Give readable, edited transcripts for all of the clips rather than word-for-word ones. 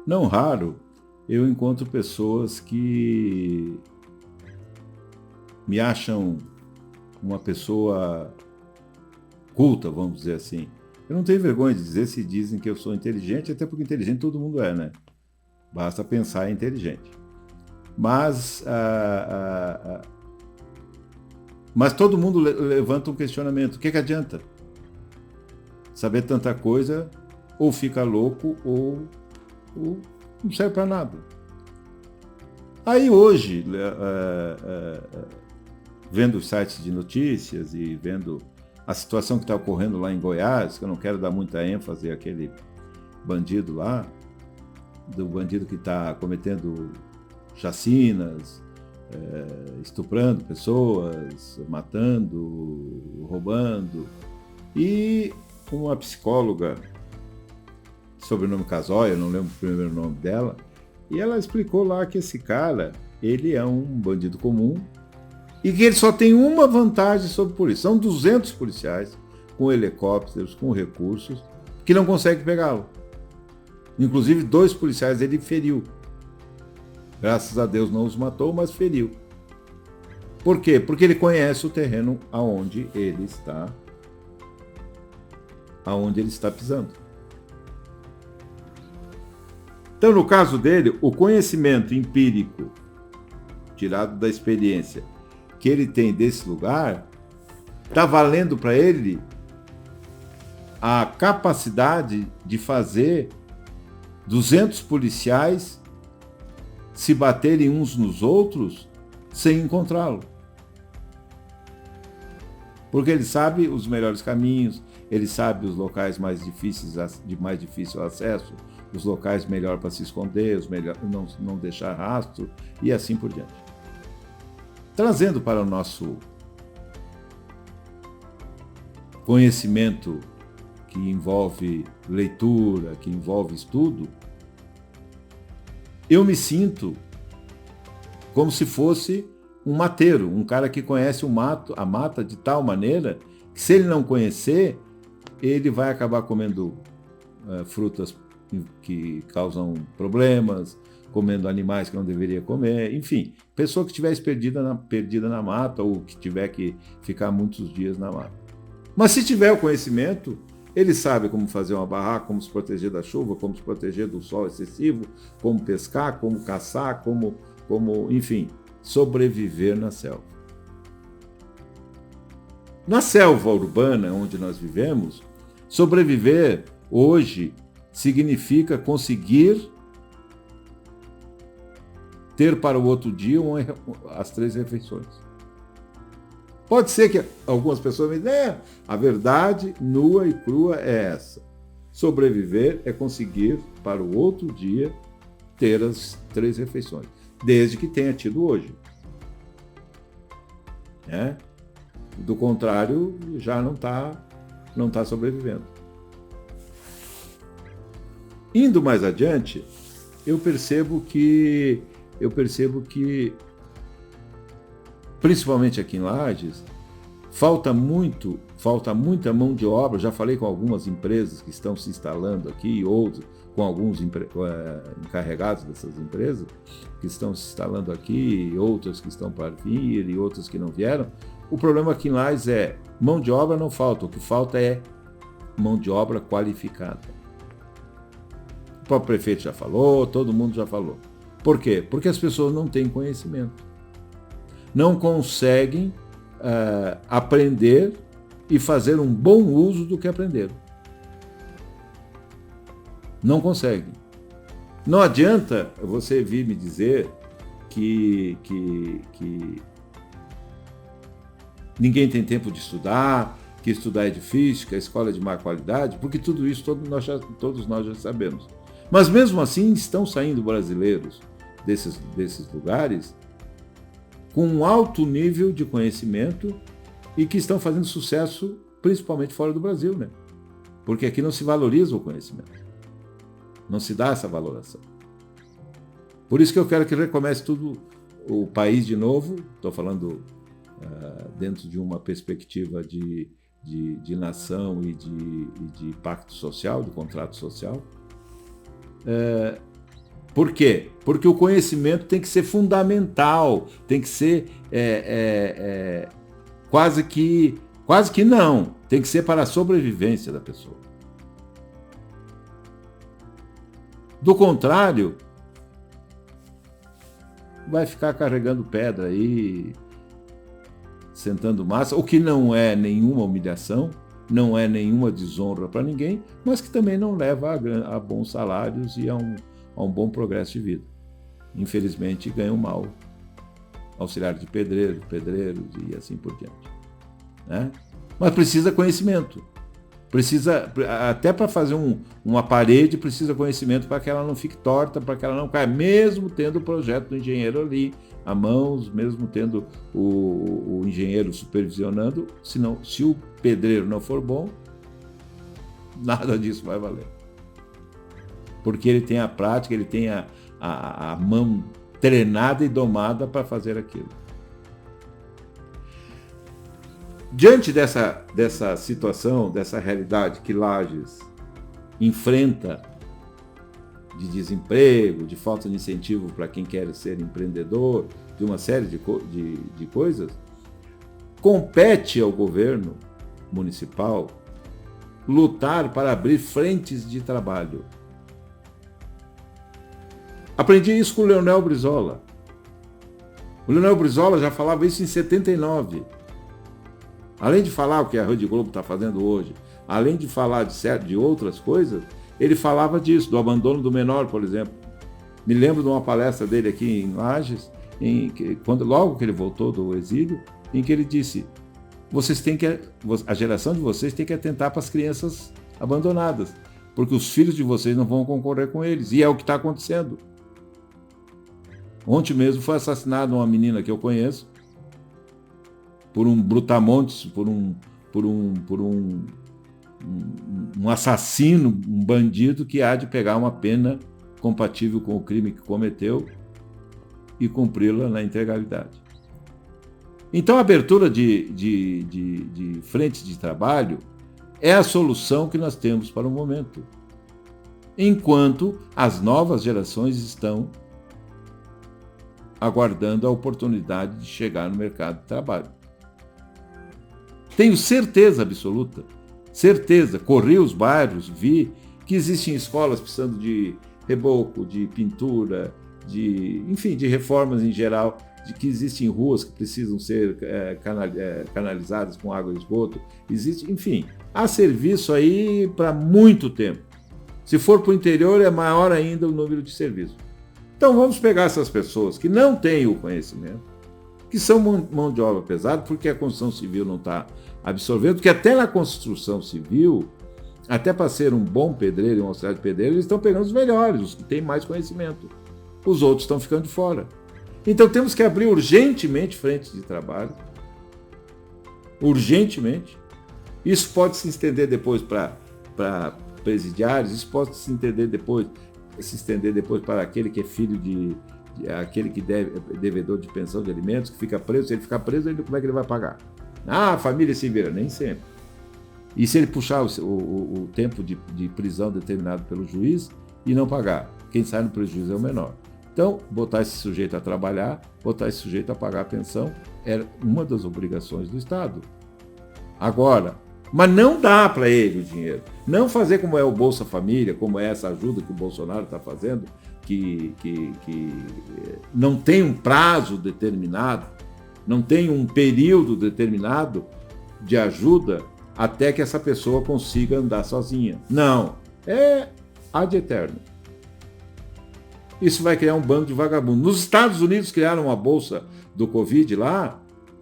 Não raro, eu encontro pessoas que me acham uma pessoa culta, vamos dizer assim. Eu não tenho vergonha de dizer se dizem que eu sou inteligente, até porque inteligente todo mundo é, né? Basta pensar em inteligente. Mas todo mundo levanta um questionamento. O que adianta? Saber tanta coisa, ou fica louco, ou não serve para nada. Aí hoje, vendo os sites de notícias e vendo a situação que está ocorrendo lá em Goiás, que eu não quero dar muita ênfase àquele bandido lá, do bandido que está cometendo chacinas, estuprando pessoas, matando, roubando. E uma psicóloga, sobrenome Casoia, não lembro o primeiro nome dela, e ela explicou lá que esse cara, ele é um bandido comum e que ele só tem uma vantagem sobre a polícia. São 200 policiais com helicópteros, com recursos, que não conseguem pegá-lo. Inclusive, 2 policiais ele feriu. Graças a Deus não os matou, mas feriu. Por quê? Porque ele conhece o terreno aonde ele está pisando. Então, no caso dele, o conhecimento empírico, tirado da experiência que ele tem desse lugar, está valendo para ele a capacidade de fazer 200 policiais se baterem uns nos outros sem encontrá-lo. Porque ele sabe os melhores caminhos, ele sabe os locais mais difíceis, de mais difícil acesso, os locais melhor para se esconder, os melhor não deixar rastro e assim por diante. Trazendo para o nosso conhecimento que envolve leitura, que envolve estudo, eu me sinto como se fosse um mateiro, um cara que conhece a mata de tal maneira que, se ele não conhecer, ele vai acabar comendo frutas que causam problemas, comendo animais que não deveria comer, enfim, pessoa que estiver perdida na mata ou que tiver que ficar muitos dias na mata. Mas se tiver o conhecimento, ele sabe como fazer uma barraca, como se proteger da chuva, como se proteger do sol excessivo, como pescar, como caçar, como enfim, sobreviver na selva. Na selva urbana onde nós vivemos, sobreviver hoje significa conseguir ter para o outro dia as 3 refeições. Pode ser que algumas pessoas me digam, a verdade nua e crua é essa. Sobreviver é conseguir para o outro dia ter as 3 refeições, desde que tenha tido hoje. Do contrário, já não está sobrevivendo. Indo mais adiante, eu percebo que, principalmente aqui em Lages, falta muita mão de obra. Já falei com algumas empresas que estão se instalando aqui, outros com alguns encarregados dessas empresas que estão se instalando aqui, outras que estão para vir e outras que não vieram. O problema aqui em Lages é mão de obra não falta, o que falta é mão de obra qualificada. O próprio prefeito já falou, todo mundo já falou. Por quê? Porque as pessoas não têm conhecimento. Não conseguem aprender e fazer um bom uso do que aprenderam. Não conseguem. Não adianta você vir me dizer que ninguém tem tempo de estudar, que estudar é difícil, que a escola é de má qualidade, porque tudo isso todos nós já sabemos. Mas mesmo assim estão saindo brasileiros desses lugares com um alto nível de conhecimento e que estão fazendo sucesso principalmente fora do Brasil, né? Porque aqui não se valoriza o conhecimento. Não se dá essa valoração. Por isso que eu quero que recomece tudo o país de novo. Estou falando dentro de uma perspectiva de nação e de pacto social, de contrato social. Por quê? Porque o conhecimento tem que ser fundamental, tem que ser quase que não, tem que ser para a sobrevivência da pessoa. Do contrário, vai ficar carregando pedra aí, sentando massa, o que não é nenhuma humilhação, não é nenhuma desonra para ninguém, mas que também não leva a bons salários e a um bom progresso de vida. Infelizmente, ganham mal. Auxiliar de pedreiros e assim por diante. Né? Mas precisa conhecimento. Precisa, até para fazer uma parede, precisa conhecimento para que ela não fique torta, para que ela não caia, mesmo tendo o projeto do engenheiro ali à mãos, mesmo tendo o engenheiro supervisionando, se o pedreiro não for bom, nada disso vai valer. Porque ele tem a prática, ele tem a mão treinada e domada para fazer aquilo. Diante dessa situação, dessa realidade que Lages enfrenta, de desemprego, de falta de incentivo para quem quer ser empreendedor, de uma série de coisas, compete ao governo municipal lutar para abrir frentes de trabalho. Aprendi isso com o Leonel Brizola. O Leonel Brizola já falava isso em 79. Além de falar o que a Rede Globo está fazendo hoje, além de falar de outras coisas, ele falava disso, do abandono do menor, por exemplo. Me lembro de uma palestra dele aqui em Lages, logo que ele voltou do exílio, em que ele disse: a geração de vocês tem que atentar para as crianças abandonadas, porque os filhos de vocês não vão concorrer com eles, e é o que está acontecendo. Ontem mesmo foi assassinada uma menina que eu conheço, por um brutamontes, por um assassino, um bandido que há de pegar uma pena compatível com o crime que cometeu e cumpri-la na integralidade. Então a abertura de frentes de trabalho é a solução que nós temos para o momento, enquanto as novas gerações estão aguardando a oportunidade de chegar no mercado de trabalho. Tenho certeza absoluta, corri os bairros, vi que existem escolas precisando de reboco, de pintura, de reformas em geral, de que existem ruas que precisam ser canalizadas com água e esgoto, há serviço aí para muito tempo. Se for para o interior, é maior ainda o número de serviços. Então vamos pegar essas pessoas que não têm o conhecimento, que são mão de obra pesada, porque a construção civil não está absorvendo, porque até na construção civil, até para ser um bom pedreiro e um auxiliar de pedreiro, eles estão pegando os melhores, os que têm mais conhecimento. Os outros estão ficando de fora. Então temos que abrir urgentemente frentes de trabalho. Urgentemente. Isso pode se estender depois para presidiários, isso pode se estender depois para aquele que é filho aquele que é devedor de pensão de alimentos, que fica preso. Se ele ficar preso, como é que ele vai pagar? A família se vira, nem sempre. E se ele puxar o tempo de prisão determinado pelo juiz e não pagar? Quem sai no prejuízo é o menor. Então, botar esse sujeito a trabalhar, botar esse sujeito a pagar a pensão, era uma das obrigações do Estado. Agora, mas não dá para ele o dinheiro. Não fazer como é o Bolsa Família, como é essa ajuda que o Bolsonaro está fazendo, que não tem um prazo determinado, não tem um período determinado de ajuda até que essa pessoa consiga andar sozinha. Não, é ad eterno. Isso vai criar um bando de vagabundos. Nos Estados Unidos criaram uma bolsa do Covid lá,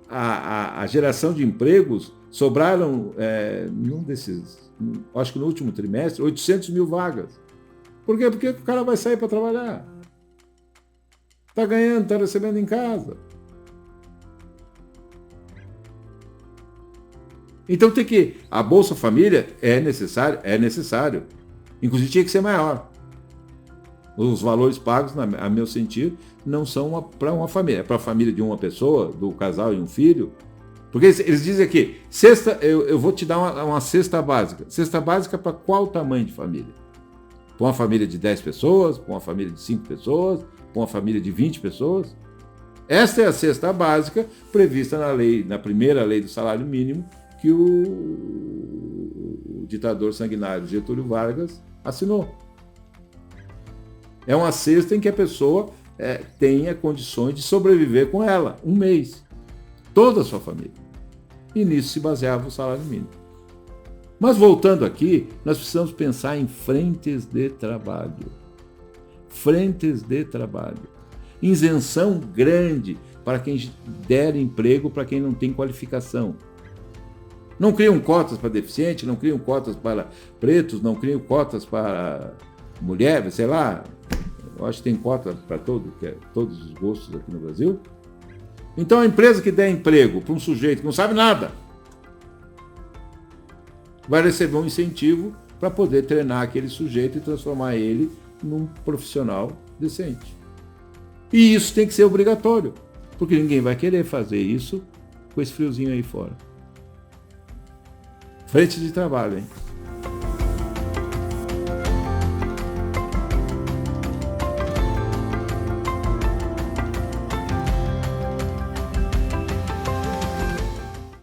a geração de empregos sobraram, acho que no último trimestre, 800 mil vagas. Por quê? Porque o cara vai sair para trabalhar. Está ganhando, está recebendo em casa. Então a Bolsa Família é necessário. Inclusive tinha que ser maior. Os valores pagos, a meu sentir, não são para uma família. É para a família de uma pessoa, do casal e um filho. Porque eles dizem aqui, eu vou te dar uma cesta básica. Cesta básica para qual tamanho de família? Para uma família de 10 pessoas, para uma família de 5 pessoas, para uma família de 20 pessoas. Esta é a cesta básica prevista na primeira lei do salário mínimo que o ditador sanguinário Getúlio Vargas assinou. É uma cesta em que a pessoa tenha condições de sobreviver com ela, um mês. Toda a sua família. E nisso se baseava o salário mínimo. Mas voltando aqui, nós precisamos pensar em frentes de trabalho. Frentes de trabalho. Isenção grande para quem der emprego para quem não tem qualificação. Não criam cotas para deficientes, não criam cotas para pretos, não criam cotas para mulheres, sei lá. Eu acho que tem cota para todos os gostos aqui no Brasil. Então a empresa que der emprego para um sujeito que não sabe nada vai receber um incentivo para poder treinar aquele sujeito e transformar ele num profissional decente. E isso tem que ser obrigatório, porque ninguém vai querer fazer isso com esse friozinho aí fora. Frente de trabalho, hein?